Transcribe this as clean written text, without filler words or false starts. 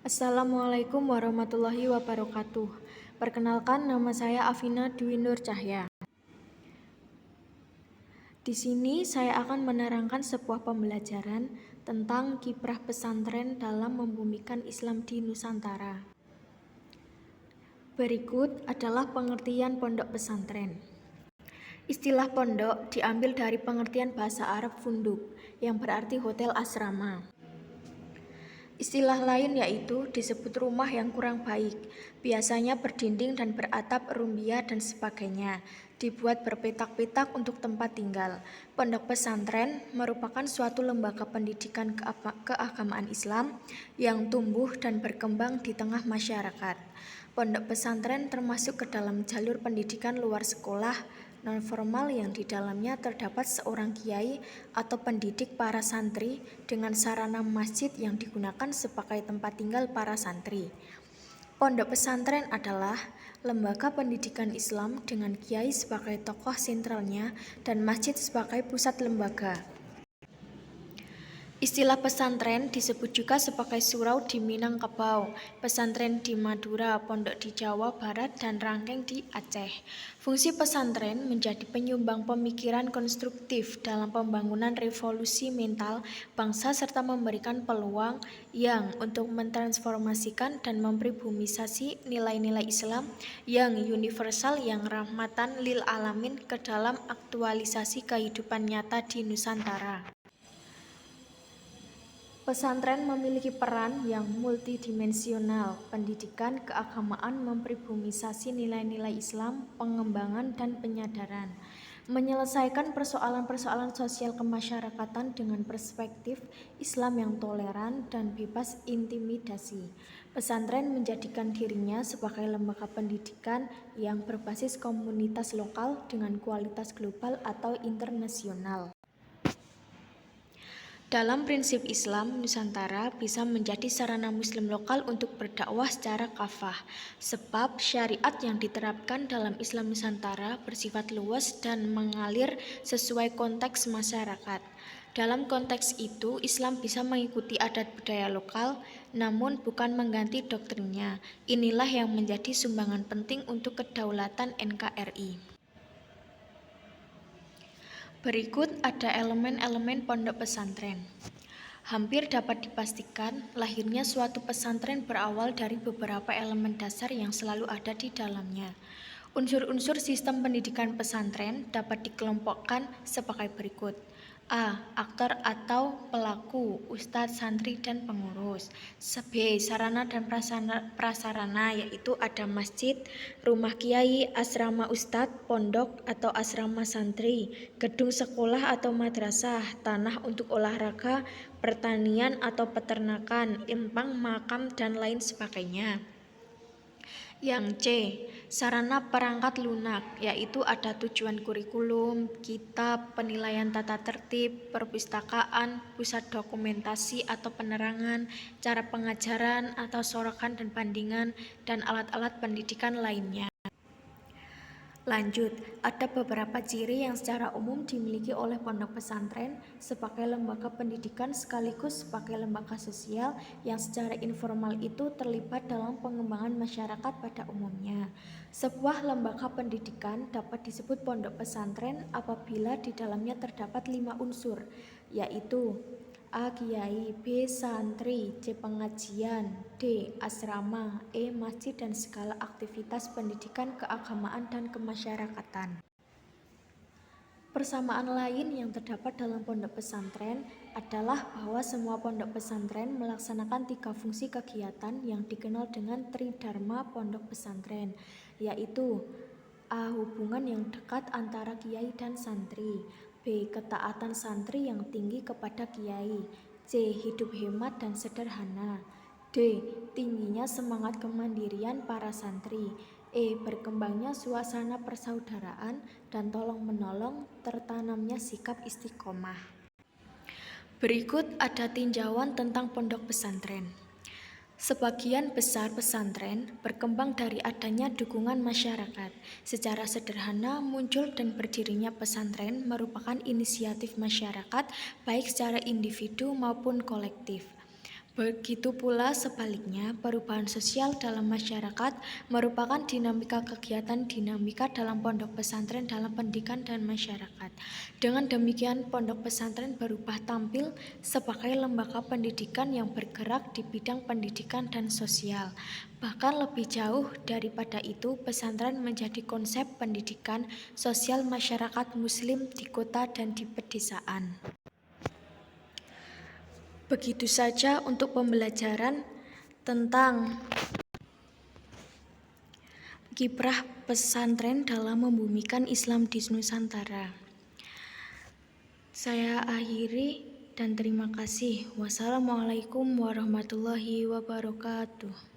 Assalamualaikum warahmatullahi wabarakatuh. Perkenalkan, nama saya Afina Dwi Nur Cahya. Di sini saya akan menerangkan sebuah pembelajaran tentang kiprah pesantren dalam membumikan Islam di Nusantara. Berikut adalah pengertian pondok pesantren. Istilah pondok diambil dari pengertian bahasa Arab funduk, yang berarti hotel asrama. Istilah lain yaitu disebut rumah yang kurang baik, biasanya berdinding dan beratap rumbia dan sebagainya, dibuat berpetak-petak untuk tempat tinggal. Pondok pesantren merupakan suatu lembaga pendidikan keagamaan Islam yang tumbuh dan berkembang di tengah masyarakat. Pondok pesantren termasuk ke dalam jalur pendidikan luar sekolah non-formal yang di dalamnya terdapat seorang kiai atau pendidik para santri dengan sarana masjid yang digunakan sebagai tempat tinggal para santri. Pondok pesantren adalah lembaga pendidikan Islam dengan kiai sebagai tokoh sentralnya dan masjid sebagai pusat lembaga. Istilah pesantren disebut juga sebagai surau di Minangkabau, pesantren di Madura, pondok di Jawa Barat, dan rangkeng di Aceh. Fungsi pesantren menjadi penyumbang pemikiran konstruktif dalam pembangunan revolusi mental bangsa serta memberikan peluang yang untuk mentransformasikan dan mempribumisasi nilai-nilai Islam yang universal yang rahmatan lil alamin ke dalam aktualisasi kehidupan nyata di Nusantara. Pesantren memiliki peran yang multidimensional, pendidikan, keagamaan, mempribumisasi nilai-nilai Islam, pengembangan dan penyadaran, menyelesaikan persoalan-persoalan sosial kemasyarakatan dengan perspektif Islam yang toleran dan bebas intimidasi. Pesantren menjadikan dirinya sebagai lembaga pendidikan yang berbasis komunitas lokal dengan kualitas global atau internasional. Dalam prinsip Islam, Nusantara bisa menjadi sarana Muslim lokal untuk berdakwah secara kafah, sebab syariat yang diterapkan dalam Islam Nusantara bersifat luas dan mengalir sesuai konteks masyarakat. Dalam konteks itu, Islam bisa mengikuti adat budaya lokal, namun bukan mengganti doktrinnya. Inilah yang menjadi sumbangan penting untuk kedaulatan NKRI. Berikut ada elemen-elemen pondok pesantren. Hampir dapat dipastikan lahirnya suatu pesantren berawal dari beberapa elemen dasar yang selalu ada di dalamnya. Unsur-unsur sistem pendidikan pesantren dapat dikelompokkan sebagai berikut. A. Aktor atau pelaku, ustadz, santri, dan pengurus. B. Sarana dan prasarana, yaitu ada masjid, rumah kiai, asrama ustadz, pondok atau asrama santri, gedung sekolah atau madrasah, tanah untuk olahraga, pertanian atau peternakan, empang, makam, dan lain sebagainya. Yang C. Sarana perangkat lunak, yaitu ada tujuan kurikulum, kitab, penilaian tata tertib, perpustakaan, pusat dokumentasi atau penerangan, cara pengajaran atau sorokan dan bandingan, dan alat-alat pendidikan lainnya. Lanjut, ada beberapa ciri yang secara umum dimiliki oleh pondok pesantren sebagai lembaga pendidikan sekaligus sebagai lembaga sosial yang secara informal itu terlibat dalam pengembangan masyarakat pada umumnya. Sebuah lembaga pendidikan dapat disebut pondok pesantren apabila di dalamnya terdapat 5 unsur, yaitu A. Kiai, B. Santri, C. Pengajian, D. Asrama, E. Masjid dan segala aktivitas pendidikan keagamaan dan kemasyarakatan. Persamaan lain yang terdapat dalam pondok pesantren adalah bahwa semua pondok pesantren melaksanakan 3 fungsi kegiatan yang dikenal dengan Tridharma pondok pesantren, yaitu A. Hubungan yang dekat antara kiai dan santri, B. Ketaatan santri yang tinggi kepada kiai, C. Hidup hemat dan sederhana, D. Tingginya semangat kemandirian para santri, E. Berkembangnya suasana persaudaraan dan tolong-menolong, tertanamnya sikap istiqomah. Berikut ada tinjauan tentang pondok pesantren. Sebagian besar pesantren berkembang dari adanya dukungan masyarakat. Secara sederhana, muncul dan berdirinya pesantren merupakan inisiatif masyarakat baik secara individu maupun kolektif. Begitu pula sebaliknya, perubahan sosial dalam masyarakat merupakan dinamika kegiatan dinamika dalam pondok pesantren dalam pendidikan dan masyarakat. Dengan demikian, pondok pesantren berubah tampil sebagai lembaga pendidikan yang bergerak di bidang pendidikan dan sosial. Bahkan lebih jauh daripada itu, pesantren menjadi konsep pendidikan sosial masyarakat Muslim di kota dan di pedesaan. Begitu saja untuk pembelajaran tentang kiprah pesantren dalam membumikan Islam di Nusantara. Saya akhiri dan terima kasih. Wassalamualaikum warahmatullahi wabarakatuh.